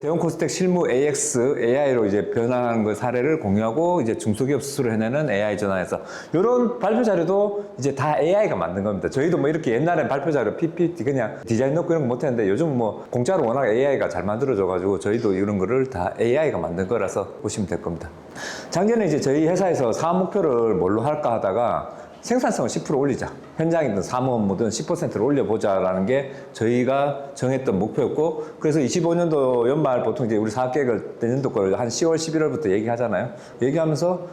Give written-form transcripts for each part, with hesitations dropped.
대형코스텍 실무 AX, AI로 이제 변환하는 그 사례를 공유하고 이제 중소기업 스스로 해내는 AI 전환에서 이런 발표 자료도 이제 다 AI가 만든 겁니다. 저희도 뭐 이렇게 옛날에 발표 자료 PPT 그냥 디자인 넣고 이런 거 못했는데 요즘 뭐 공짜로 워낙 AI가 잘 만들어져가지고 저희도 이런 거를 다 AI가 만든 거라서 보시면 될 겁니다. 작년에 이제 저희 회사에서 사업 목표를 뭘로 할까 하다가 생산성을 10% 올리자. 현장이든 사무 업무든 10%를 올려보자라는 게 저희가 정했던 목표였고, 그래서 25년도 연말 보통 이제 우리 사업계획을 내년도 걸 한 10월, 11월부터 얘기하잖아요. 얘기하면서,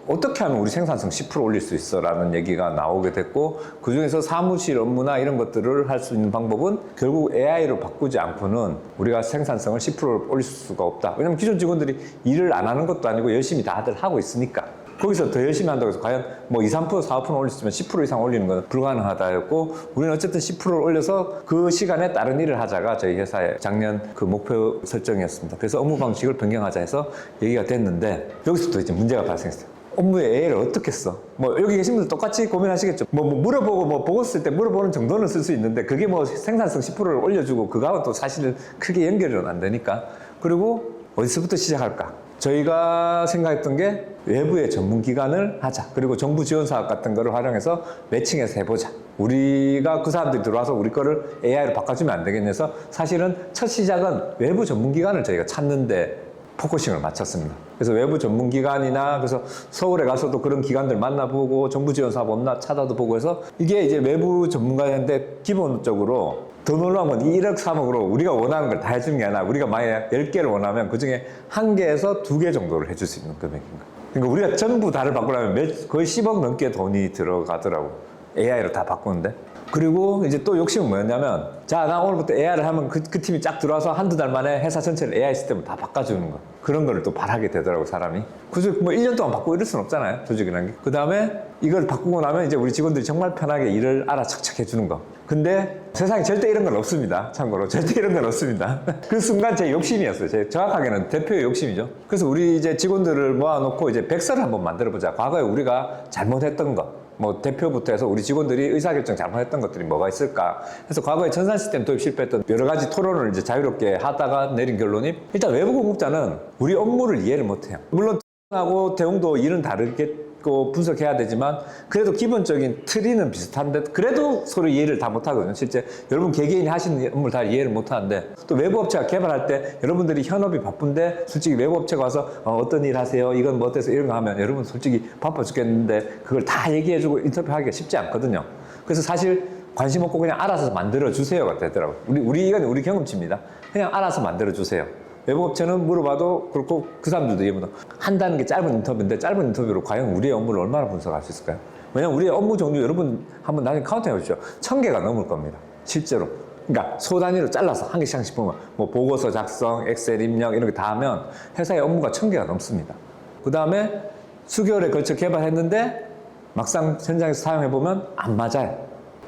어떻게 하면 우리 생산성 10% 올릴 수 있어? 라는 얘기가 나오게 됐고, 그 중에서 사무실 업무나 이런 것들을 할 수 있는 방법은 결국 AI로 바꾸지 않고는 우리가 생산성을 10% 올릴 수가 없다. 왜냐면 기존 직원들이 일을 안 하는 것도 아니고 열심히 다들 하고 있으니까. 거기서 더 열심히 한다고 해서 과연 뭐 2, 3%, 4% 올렸으면 10% 이상 올리는 건 불가능하다였고, 우리는 어쨌든 10%를 올려서 그 시간에 다른 일을 하자가 저희 회사의 작년 그 목표 설정이었습니다. 그래서 업무 방식을 변경하자 해서 얘기가 됐는데, 여기서부터 이제 문제가 발생했어요. 업무에 AI를 어떻게 써? 뭐 여기 계신 분들 똑같이 고민하시겠죠. 뭐 물어보고 뭐 보고 쓸 때 물어보는 정도는 쓸 수 있는데 그게 뭐 생산성 10%를 올려주고 그거하고 또 사실 크게 연결은 안 되니까. 그리고 어디서부터 시작할까? 저희가 생각했던 게 외부의 전문기관을 하자. 그리고 정부 지원 사업 같은 거를 활용해서 매칭해서 해보자. 우리가 그 사람들이 들어와서 우리 거를 AI로 바꿔주면 안 되겠냐 해서 사실은 첫 시작은 외부 전문기관을 저희가 찾는데 포커싱을 맞췄습니다. 그래서 외부 전문기관이나 그래서 서울에 가서도 그런 기관들 만나보고 정부 지원 사업 없나 찾아도 보고 해서 이게 이제 외부 전문가인데 기본적으로 더 놀라운 건 1억 3억으로 우리가 원하는 걸 다 해주는 게 아니라 우리가 만약에 10개를 원하면 그 중에 1개에서 2개 정도를 해줄 수 있는 금액인 거예요. 그러니까 우리가 전부 다를 바꾸려면 거의 10억 넘게 돈이 들어가더라고. AI로 다 바꾸는데. 그리고 이제 또 욕심은 뭐였냐면, 자, 나 오늘부터 AI를 하면 그 팀이 쫙 들어와서 한두 달 만에 회사 전체를 AI 시스템을 다 바꿔주는 거. 그런 거를 또 바라게 되더라고, 사람이. 그죠? 뭐 1년 동안 바꾸고 이럴 순 없잖아요, 조직이라는 게. 그 다음에 이걸 바꾸고 나면 이제 우리 직원들이 정말 편하게 일을 알아 척척 해주는 거. 근데 세상에 절대 이런 건 없습니다. 참고로. 절대 이런 건 없습니다. 그 순간 제 욕심이었어요. 제 정확하게는 대표의 욕심이죠. 그래서 우리 이제 직원들을 모아놓고 이제 백서를 한번 만들어보자. 과거에 우리가 잘못했던 거. 뭐 대표부터 해서 우리 직원들이 의사결정 잘못했던 것들이 뭐가 있을까 해서 과거에 전산 시스템 도입 실패했던 여러 가지 토론을 이제 자유롭게 하다가 내린 결론이 일단 외부 공급자는 우리 업무를 이해를 못해요. 물론 하고 대웅도 일은 다르겠고 분석해야 되지만 그래도 기본적인 트리는 비슷한데 그래도 서로 이해를 다 못하거든요. 실제 여러분 개개인이 하시는 업무를 다 이해를 못하는데 또 외부 업체가 개발할 때 여러분들이 현업이 바쁜데 솔직히 외부 업체가 와서 어떤 일 하세요? 이건 뭐 어때서 이런 거 하면 여러분 솔직히 바빠 죽겠는데 그걸 다 얘기해주고 인터뷰하기가 쉽지 않거든요. 그래서 사실 관심 없고 그냥 알아서 만들어 주세요가 되더라고요. 이건 우리 경험치입니다. 그냥 알아서 만들어 주세요. 외부 업체는 물어봐도 그렇고 그 사람들도 이해 못하고 한다는 게 짧은 인터뷰인데 짧은 인터뷰로 과연 우리의 업무를 얼마나 분석할 수 있을까요? 왜냐면 우리의 업무 종류 여러분 한번 나중에 카운트 해보십시오. 1000개가 넘을 겁니다. 실제로. 그러니까 소 단위로 잘라서 한 개씩 한 개씩 보면 뭐 보고서 작성, 엑셀 입력 이런 게 다 하면 회사의 업무가 1000개가 넘습니다. 그 다음에 수개월에 걸쳐 개발했는데 막상 현장에서 사용해보면 안 맞아요.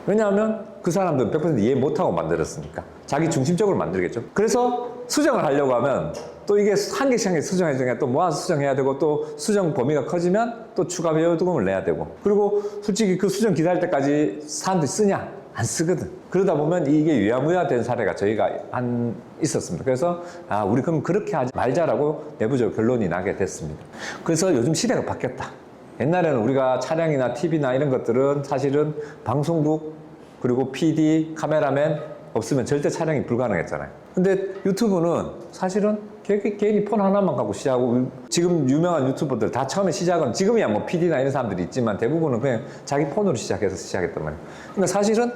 왜냐하면 그 사람들은 100% 이해 못하고 만들었으니까. 자기 중심적으로 만들겠죠. 그래서 수정을 하려고 하면 또 이게 한 개씩 한 개씩 수정해주니까 또 모아서 수정해야 되고 또 수정 범위가 커지면 또 추가 비용을 내야 되고 그리고 솔직히 그 수정 기다릴 때까지 사람들이 쓰냐? 안 쓰거든. 그러다 보면 이게 유야무야 된 사례가 저희가 있었습니다. 그래서 우리 그럼 그렇게 하지 말자라고 내부적으로 결론이 나게 됐습니다. 그래서 요즘 시대가 바뀌었다. 옛날에는 우리가 촬영이나 TV나 이런 것들은 사실은 방송국 그리고 PD, 카메라맨 없으면 절대 촬영이 불가능했잖아요. 근데 유튜브는 사실은 개인이 폰 하나만 갖고 시작하고 지금 유명한 유튜버들 다 처음에 시작은 지금이야 뭐 PD나 이런 사람들이 있지만 대부분은 그냥 자기 폰으로 시작해서 시작했단 말이에요. 그러니까 사실은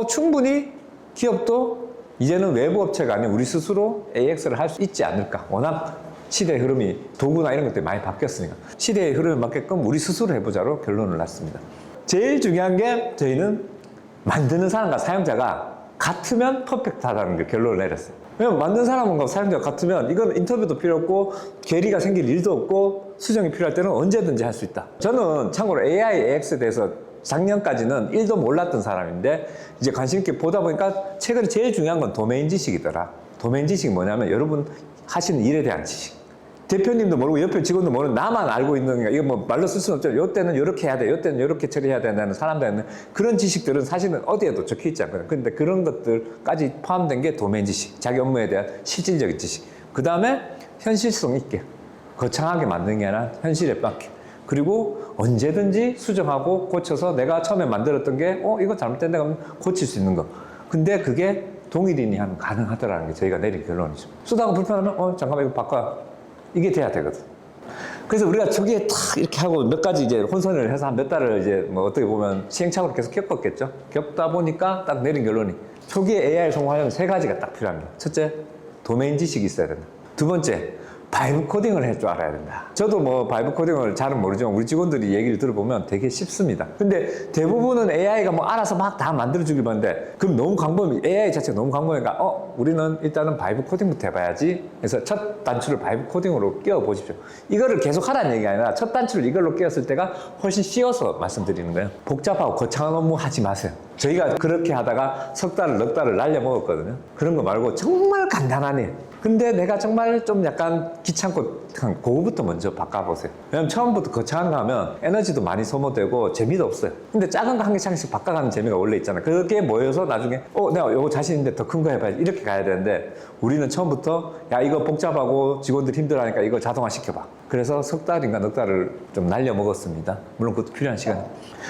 충분히 기업도 이제는 외부 업체가 아닌 우리 스스로 AX를 할 수 있지 않을까. 워낙 시대의 흐름이 도구나 이런 것들이 많이 바뀌었으니까 시대의 흐름에 맞게끔 우리 스스로 해보자로 결론을 났습니다. 제일 중요한 게 저희는 만드는 사람과 사용자가 같으면 퍼펙트하다는 게 결론을 내렸어요. 왜냐면 만든 사람과 사용자가 같으면 이건 인터뷰도 필요 없고 괴리가 생길 일도 없고 수정이 필요할 때는 언제든지 할 수 있다. 저는 참고로 AI, AX에 대해서 작년까지는 1도 몰랐던 사람인데 이제 관심 있게 보다 보니까 최근에 제일 중요한 건 도메인 지식이더라. 도메인 지식이 뭐냐면 여러분 하시는 일에 대한 지식. 대표님도 모르고 옆에 직원도 모르는 나만 알고 있는 게 이거 뭐 말로 쓸 수는 없죠. 요때는 이렇게 해야 돼. 요때는 이렇게 처리해야 된다는 사람들은 그런 지식들은 사실은 어디에도 적혀 있지 않거든요. 근데 그런 것들까지 포함된 게 도메인 지식, 자기 업무에 대한 실질적인 지식. 그 다음에 현실성 있게, 거창하게 만드는 게 아니라 현실에 맞게. 그리고 언제든지 수정하고 고쳐서 내가 처음에 만들었던 게 이거 잘못된다 그러면 고칠 수 있는 거. 근데 그게 동일인이 하면 가능하더라는 게 저희가 내린 결론이죠. 쓰다가 불편하면 잠깐만 이거 바꿔. 이게 돼야 되거든. 그래서 우리가 초기에 탁 이렇게 하고 몇 가지 이제 혼선을 해서 한 몇 달을 이제 뭐 어떻게 보면 시행착오를 계속 겪었겠죠. 겪다 보니까 딱 내린 결론이 초기에 AI를 성공하려면 세 가지가 딱 필요합니다. 첫째, 도메인 지식이 있어야 된다. 두 번째, 바이브 코딩을 할 줄 알아야 된다. 저도 뭐 바이브 코딩을 잘은 모르지만 우리 직원들이 얘기를 들어보면 되게 쉽습니다. 근데 대부분은 AI가 뭐 알아서 막 다 만들어주길 바는데 그럼 너무 AI 자체가 너무 광범위니까 우리는 일단은 바이브 코딩부터 해봐야지. 그래서 첫 단추를 바이브 코딩으로 끼워 보십시오. 이거를 계속 하라는 얘기가 아니라 첫 단추를 이걸로 끼웠을 때가 훨씬 쉬워서 말씀드리는 거예요. 복잡하고 거창한 업무 하지 마세요. 저희가 그렇게 하다가 석 달을 넉 달을 날려 먹었거든요. 그런 거 말고 정말 간단하네. 근데 내가 정말 좀 약간 귀찮고 그거부터 먼저 바꿔보세요. 왜냐면 처음부터 거창한 거 하면 에너지도 많이 소모되고 재미도 없어요. 근데 작은 거 한 개씩 바꿔가는 재미가 원래 있잖아요. 그게 모여서 나중에 내가 이거 자신 있는데 더 큰 거 해봐야지 이렇게 가야 되는데 우리는 처음부터 야 이거 복잡하고 직원들 힘들어하니까 이거 자동화 시켜봐. 그래서 석 달인가 넉 달을 좀 날려 먹었습니다. 물론 그것도 필요한 시간이에요.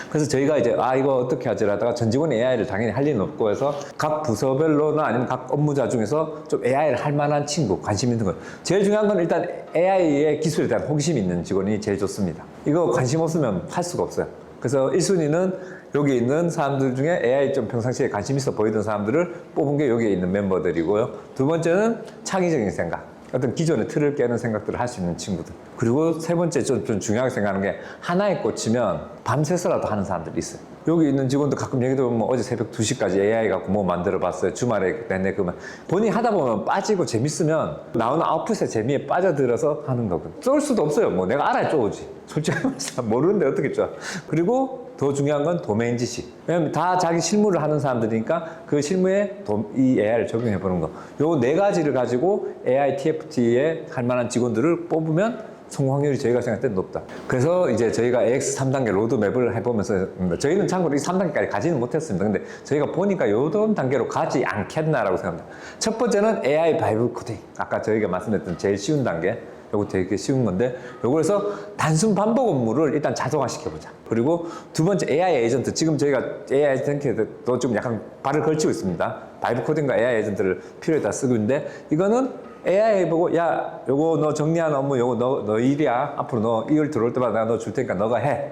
그래서 저희가 이제 이거 어떻게 하지 하다가 전 직원이 AI를 당연히 할 리는 없고 해서 각 부서별로나 아니면 각 업무자 중에서 좀 AI를 할 만한 친구, 관심 있는 거. 제일 중요한 건 일단 AI의 기술에 대한 호기심 있는 직원이 제일 좋습니다. 이거 관심 없으면 할 수가 없어요. 그래서 1순위는 여기 있는 사람들 중에 AI 좀 평상시에 관심 있어 보이던 사람들을 뽑은 게 여기에 있는 멤버들이고요. 두 번째는 창의적인 생각. 어떤 기존의 틀을 깨는 생각들을 할 수 있는 친구들. 그리고 세 번째 좀 중요하게 생각하는 게 하나에 꽂히면 밤새서라도 하는 사람들이 있어요. 여기 있는 직원도 가끔 얘기 들어보면 어제 새벽 2시까지 AI 갖고 뭐 만들어 봤어요. 주말에 내내 그만. 본인이 하다 보면 빠지고 재밌으면 나오는 아웃풋의 재미에 빠져들어서 하는 거거든. 쏠 수도 없어요. 뭐 내가 알아야 쪼지. 솔직히 말해서 모르는데 어떻게 쪼. 그리고 더 중요한 건 도메인 지식. 왜냐면 다 자기 실무를 하는 사람들이니까 그 실무에 이 AI를 적용해 보는 거. 요 네 가지를 가지고 AI TFT에 할 만한 직원들을 뽑으면 성공 확률이 저희가 생각할 때 높다. 그래서 이제 저희가 AX 3단계 로드맵을 해보면서 저희는 참고로 이 3단계까지 가지는 못했습니다. 근데 저희가 보니까 요런 단계로 가지 않겠나라고 생각합니다. 첫 번째는 AI 바이브 코딩. 아까 저희가 말씀드렸던 제일 쉬운 단계. 요거 되게 쉬운 건데 요거에서 단순 반복 업무를 일단 자동화 시켜보자. 그리고 두 번째 AI 에이전트. 지금 저희가 AI 에이전트도 좀 약간 발을 걸치고 있습니다. 바이브 코딩과 AI 에이전트를 필요에 따라 쓰고 있는데 이거는 AI 보고 야 요거 너 정리한 업무 요거 너 일이야. 앞으로 너 이걸 들어올 때마다 내가 너 줄 테니까 너가 해.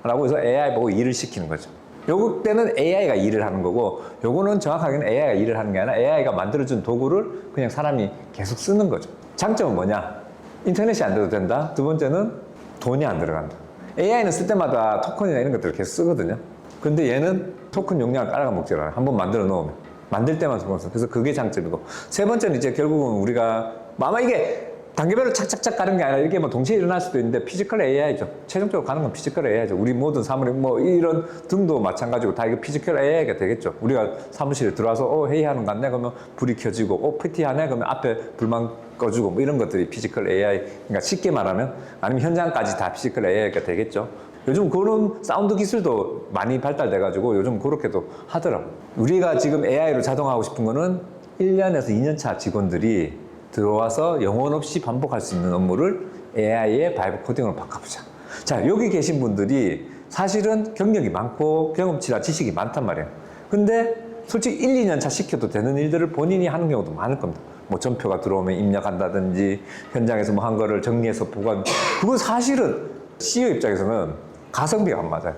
라고 해서 AI 보고 일을 시키는 거죠. 요거 때는 AI가 일을 하는 거고 요거는 정확하게는 AI가 일을 하는 게 아니라 AI가 만들어준 도구를 그냥 사람이 계속 쓰는 거죠. 장점은 뭐냐? 인터넷이 안 돼도 된다. 두 번째는 돈이 안 들어간다. AI는 쓸 때마다 토큰이나 이런 것들을 계속 쓰거든요. 근데 얘는 토큰 용량을 깔아가 먹지 않아요. 한번 만들어 놓으면. 만들 때만 돈을 써. 그래서 그게 장점이고. 세 번째는 이제 결국은 우리가 아마 이게 단계별로 착착착 가는 게 아니라 이게 뭐 동시에 일어날 수도 있는데 피지컬 AI죠. 최종적으로 가는 건 피지컬 AI죠. 우리 모든 사물이 뭐 이런 등도 마찬가지고 다 이거 피지컬 AI가 되겠죠. 우리가 사무실에 들어와서 회의하는 거 같네 그러면 불이 켜지고 PT 하네 그러면 앞에 불만 꺼주고 뭐 이런 것들이 피지컬 AI. 그러니까 쉽게 말하면 아니면 현장까지 다 피지컬 AI가 되겠죠. 요즘 그런 사운드 기술도 많이 발달돼가지고 요즘 그렇게도 하더라고요. 우리가 지금 AI로 자동화하고 싶은 거는 1년에서 2년 차 직원들이 들어와서 영혼 없이 반복할 수 있는 업무를 AI의 바이브 코딩으로 바꿔보자. 자, 여기 계신 분들이 사실은 경력이 많고 경험치나 지식이 많단 말이에요. 근데 솔직히 1, 2년 차 시켜도 되는 일들을 본인이 하는 경우도 많을 겁니다. 뭐 전표가 들어오면 입력한다든지 현장에서 뭐 한 거를 정리해서 보관. 그건 사실은 CEO 입장에서는 가성비가 안 맞아요.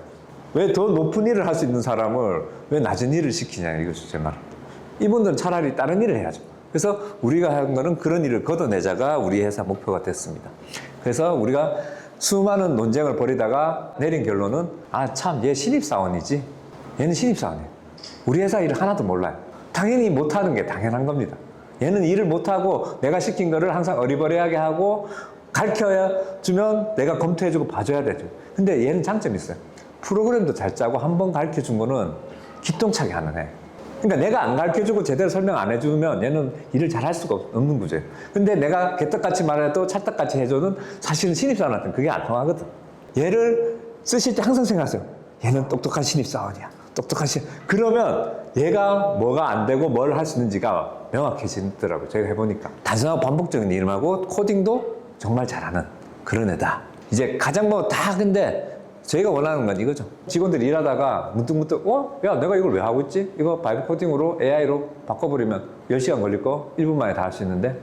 왜 더 높은 일을 할 수 있는 사람을 왜 낮은 일을 시키냐 이거죠, 제 말은. 이분들은 차라리 다른 일을 해야죠. 그래서 우리가 한 거는 그런 일을 걷어내자가 우리 회사 목표가 됐습니다. 그래서 우리가 수많은 논쟁을 벌이다가 내린 결론은 참 얘 신입사원이지. 얘는 신입사원이에요. 우리 회사 일을 하나도 몰라요. 당연히 못하는 게 당연한 겁니다. 얘는 일을 못하고 내가 시킨 거를 항상 어리버리하게 하고 가르쳐 주면 내가 검토해주고 봐줘야 되죠. 근데 얘는 장점이 있어요. 프로그램도 잘 짜고 한 번 가르쳐 준 거는 기똥차게 하는 애. 그러니까 내가 안 가르쳐주고 제대로 설명 안 해주면 얘는 일을 잘 할 수가 없는 거죠. 근데 내가 개떡같이 말해도 찰떡같이 해줘는 사실은 신입사원한테는 그게 안 통하거든. 얘를 쓰실 때 항상 생각하세요. 얘는 똑똑한 신입사원이야. 똑똑한 그러면 얘가 뭐가 안 되고 뭘 할 수 있는지가 명확해지더라고요. 제가 해보니까. 단순하고 반복적인 일하고 코딩도 정말 잘하는 그런 애다. 이제 가장 뭐 다 근데 저희가 원하는 건 이거죠. 직원들이 일하다가 문득문득 야 내가 이걸 왜 하고 있지? 이거 바이브 코딩으로 AI로 바꿔버리면 10시간 걸릴 거 1분 만에 다 할 수 있는데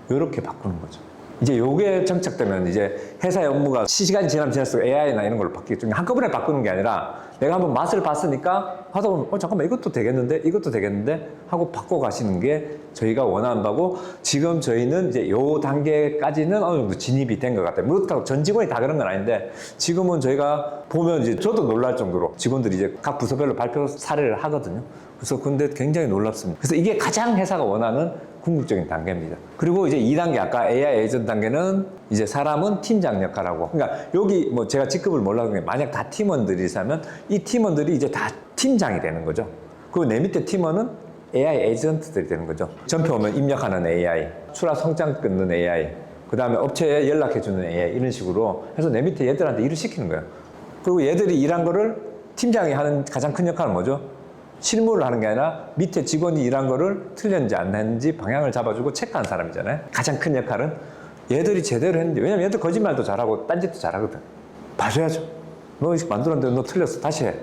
이렇게 바꾸는 거죠. 이제 요게 정착되면 이제 회사의 업무가 시간이 지나면 지날수록 AI나 이런 걸로 바뀌겠죠. 한꺼번에 바꾸는 게 아니라 내가 한번 맛을 봤으니까 하다 보면 잠깐만 이것도 되겠는데 하고 바꿔 가시는 게 저희가 원하는 바고 지금 저희는 이제 요 단계까지는 어느 정도 진입이 된 것 같아요. 그렇다고 전 직원이 다 그런 건 아닌데 지금은 저희가 보면 이제 저도 놀랄 정도로 직원들이 이제 각 부서별로 발표 사례를 하거든요. 그래서 근데 굉장히 놀랍습니다. 그래서 이게 가장 회사가 원하는 궁극적인 단계입니다. 그리고 이제 2단계, 아까 AI 에이전트 단계는 이제 사람은 팀장 역할하고, 그러니까 여기 뭐 제가 직급을 몰라도 만약 다 팀원들이라면 이 팀원들이 이제 다 팀장이 되는 거죠. 그리고 내 밑에 팀원은 AI 에이전트들이 되는 거죠. 전표 오면 입력하는 AI, 추락 성장 끊는 AI, 그 다음에 업체에 연락해주는 AI 이런 식으로 해서 내 밑에 얘들한테 일을 시키는 거예요. 그리고 얘들이 일한 거를 팀장이 하는 가장 큰 역할은 뭐죠? 실무를 하는 게 아니라 밑에 직원이 일한 거를 틀렸는지 안 했는지 방향을 잡아주고 체크하는 사람이잖아요. 가장 큰 역할은 얘들이 제대로 했는지, 왜냐면 얘들 거짓말도 잘하고 딴짓도 잘하거든. 봐줘야죠. 너 만들었는데 너 틀렸어. 다시 해.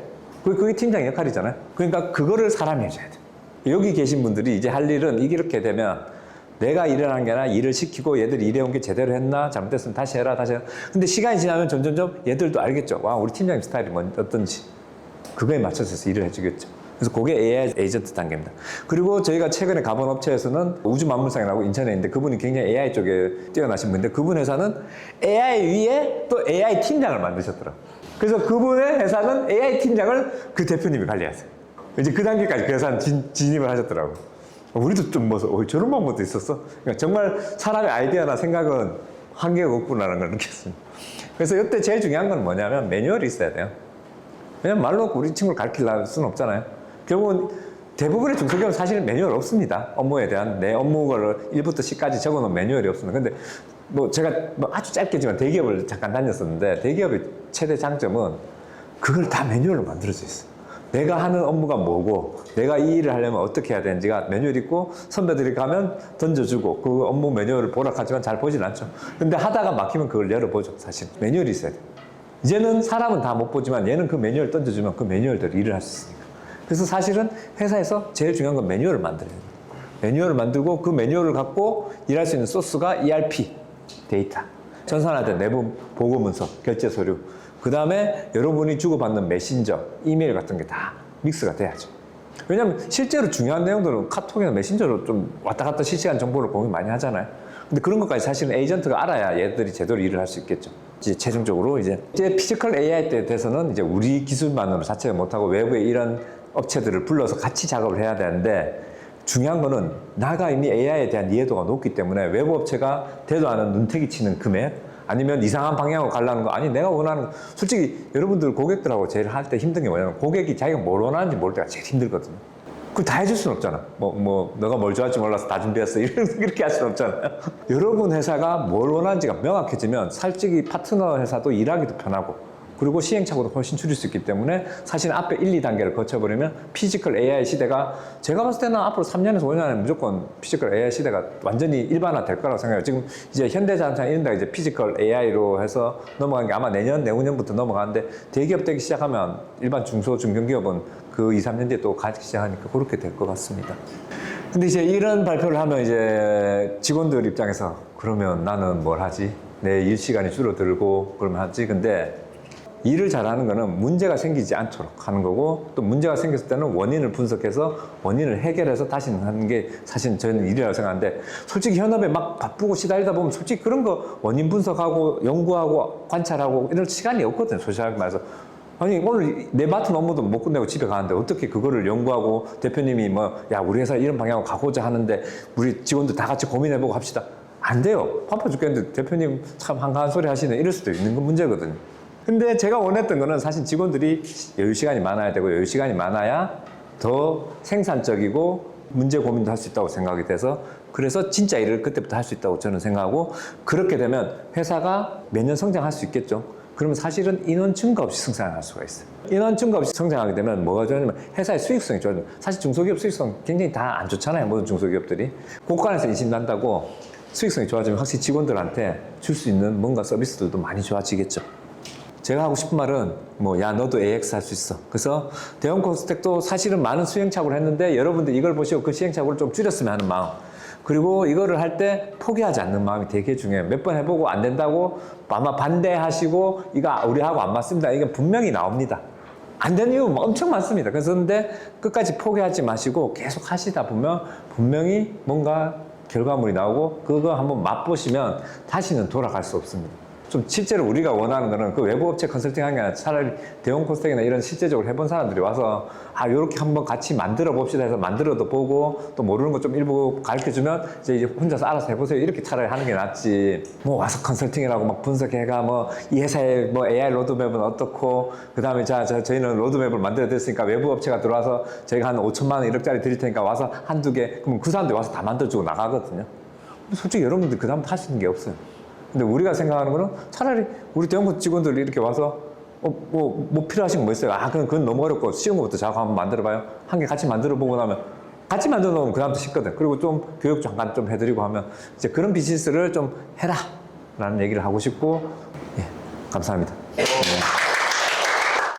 그게 팀장 역할이잖아요. 그러니까 그거를 사람이 해줘야 돼. 여기 계신 분들이 이제 할 일은 이렇게 되면 내가 일을 하는 게 아니라 일을 시키고 얘들이 일해온 게 제대로 했나? 잘못됐으면 다시 해라. 근데 시간이 지나면 점점점 얘들도 알겠죠. 와, 우리 팀장님 스타일이 어떤지. 그거에 맞춰서 일을 해주겠죠. 그래서 그게 AI 에이전트 단계입니다. 그리고 저희가 최근에 가본 업체에서는 우주만물상이라고 인천에 있는데 그분이 굉장히 AI 쪽에 뛰어나신 분인데 그분 회사는 AI 위에 또 AI 팀장을 만드셨더라고요. 그래서 그분의 회사는 AI 팀장을 그 대표님이 관리하세요. 이제 그 단계까지 그 회사는 진입을 하셨더라고요. 우리도 좀 저런 방법도 있었어? 그러니까 정말 사람의 아이디어나 생각은 한계가 없구나라는 걸 느꼈습니다. 그래서 이때 제일 중요한 건 뭐냐면 매뉴얼이 있어야 돼요. 왜냐면 말로 우리 친구를 가르칠 수는 없잖아요. 결국은 대부분의 중소기업은 사실 매뉴얼 없습니다. 업무에 대한 내 업무를 1부터 10까지 적어놓은 매뉴얼이 없습니다. 근데 뭐 제가 아주 짧게지만 대기업을 잠깐 다녔었는데 대기업의 최대 장점은 그걸 다 매뉴얼로 만들어져 있어요. 내가 하는 업무가 뭐고 내가 이 일을 하려면 어떻게 해야 되는지가 매뉴얼 있고 선배들이 가면 던져주고 그 업무 매뉴얼을 보라 하지만 잘 보진 않죠. 근데 하다가 막히면 그걸 열어보죠. 사실 매뉴얼이 있어야 돼요. 이제는 사람은 다 못 보지만 얘는 그 매뉴얼 던져주면 그 매뉴얼대로 일을 할 수 있으니까. 그래서 사실은 회사에서 제일 중요한 건 매뉴얼을 만들어야 돼요. 매뉴얼을 만들고 그 매뉴얼을 갖고 일할 수 있는 소스가 ERP, 데이터, 전산화된 내부 보고 문서, 결제 서류, 그 다음에 여러분이 주고받는 메신저, 이메일 같은 게 다 믹스가 돼야죠. 왜냐하면 실제로 중요한 내용들은 카톡이나 메신저로 좀 왔다 갔다 실시간 정보를 공유 많이 하잖아요. 근데 그런 것까지 사실은 에이전트가 알아야 얘들이 제대로 일을 할 수 있겠죠. 이제 최종적으로 이제 피지컬 AI 때 돼서는 이제 우리 기술만으로 자체가 못하고 외부에 이런 업체들을 불러서 같이 작업을 해야 되는데 중요한 거는 나가 이미 AI에 대한 이해도가 높기 때문에 외부 업체가 대도 않은 눈탱이 치는 금액 아니면 이상한 방향으로 가려는 거 아니 내가 원하는 솔직히 여러분들 고객들하고 제일 할 때 힘든 게 뭐냐면 고객이 자기가 뭘 원하는지 모를 때가 제일 힘들거든요. 그걸 다 해줄 수는 없잖아. 너가 뭘 좋아할지 몰라서 다 준비했어. 이렇게 할 수는 없잖아요. 여러분 회사가 뭘 원하는지가 명확해지면 솔직히 파트너 회사도 일하기도 편하고 그리고 시행착오도 훨씬 줄일 수 있기 때문에 사실 앞에 1, 2단계를 거쳐버리면 피지컬 AI 시대가 제가 봤을 때는 앞으로 3년에서 5년에 무조건 피지컬 AI 시대가 완전히 일반화 될 거라고 생각해요. 지금 이제 현대자동차 이런 데가 이제 피지컬 AI로 해서 넘어간 게 아마 내년, 내후년부터 넘어가는데 대기업 되기 시작하면 일반 중소, 중견기업은 그 2, 3년 뒤에 또 가기 시작하니까 그렇게 될 것 같습니다. 근데 이제 이런 발표를 하면 이제 직원들 입장에서 그러면 나는 뭘 하지? 내 일 시간이 줄어들고 그러면 하지. 근데 일을 잘하는 거는 문제가 생기지 않도록 하는 거고 또 문제가 생겼을 때는 원인을 분석해서 원인을 해결해서 다시 하는 게 사실 저는 일이라고 생각하는데 솔직히 현업에 막 바쁘고 시달리다 보면 솔직히 그런 거 원인 분석하고 연구하고 관찰하고 이런 시간이 없거든요. 솔직하게 말해서. 아니 오늘 내 맡은 업무도 못 끝내고 집에 가는데 어떻게 그거를 연구하고 대표님이 야 우리 회사 이런 방향으로 가고자 하는데 우리 직원들 다 같이 고민해보고 합시다. 안 돼요. 바빠 죽겠는데 대표님 참 한가한 소리 하시네 이럴 수도 있는 건 문제거든요. 근데 제가 원했던 거는 사실 직원들이 여유 시간이 많아야 되고 여유 시간이 많아야 더 생산적이고 문제 고민도 할 수 있다고 생각이 돼서 그래서 진짜 일을 그때부터 할 수 있다고 저는 생각하고 그렇게 되면 회사가 매년 성장할 수 있겠죠. 그러면 사실은 인원 증가 없이 성장할 수가 있어요. 인원 증가 없이 성장하게 되면 뭐가 좋냐면 회사의 수익성이 좋아져요. 사실 중소기업 수익성 굉장히 다 안 좋잖아요. 모든 중소기업들이. 고간에서 인신난다고 수익성이 좋아지면 확실히 직원들한테 줄 수 있는 뭔가 서비스들도 많이 좋아지겠죠. 제가 하고 싶은 말은 뭐 야 너도 AX 할 수 있어. 그래서 대형 코스텍도 사실은 많은 시행착오를 했는데 여러분들 이걸 보시고 그 시행착오를 좀 줄였으면 하는 마음. 그리고 이거를 할 때 포기하지 않는 마음이 되게 중요해요. 몇 번 해보고 안 된다고 아마 반대하시고 이거 우리하고 안 맞습니다. 이게 분명히 나옵니다. 안 되는 이유 엄청 많습니다. 그래서 근데 끝까지 포기하지 마시고 계속 하시다 보면 분명히 뭔가 결과물이 나오고 그거 한번 맛보시면 다시는 돌아갈 수 없습니다. 좀 실제로 우리가 원하는 거는 그 외부 업체 컨설팅 하는 게 아니라 차라리 대형 코스텍이나 이런 실제적으로 해본 사람들이 와서 요렇게 한번 같이 만들어 봅시다 해서 만들어도 보고 또 모르는 거 좀 일부 가르쳐 주면 이제 혼자서 알아서 해보세요. 이렇게 차라리 하는 게 낫지. 뭐 와서 컨설팅이라고 막 분석해가 뭐 이 회사의 뭐 AI 로드맵은 어떻고 그 다음에 저희는 로드맵을 만들어 드렸으니까 외부 업체가 들어와서 저희가 한 5천만 원 1억짜리 드릴 테니까 와서 한두 개 그럼 그 사람들이 와서 다 만들어주고 나가거든요. 솔직히 여러분들 그 다음부터 할 수 있는 게 없어요. 근데 우리가 생각하는 거는 차라리 우리 대형 직원들이 이렇게 와서 뭐 필요하신 거 뭐 있어요? 그건 너무 어렵고 쉬운 것부터 자꾸 한번 만들어봐요. 한 개 같이 만들어 보고 나면 같이 만들어 놓으면 그 다음부터 쉽거든. 그리고 좀 교육 잠깐 좀 해드리고 하면 이제 그런 비즈니스를 좀 해라 라는 얘기를 하고 싶고 예, 감사합니다. 네.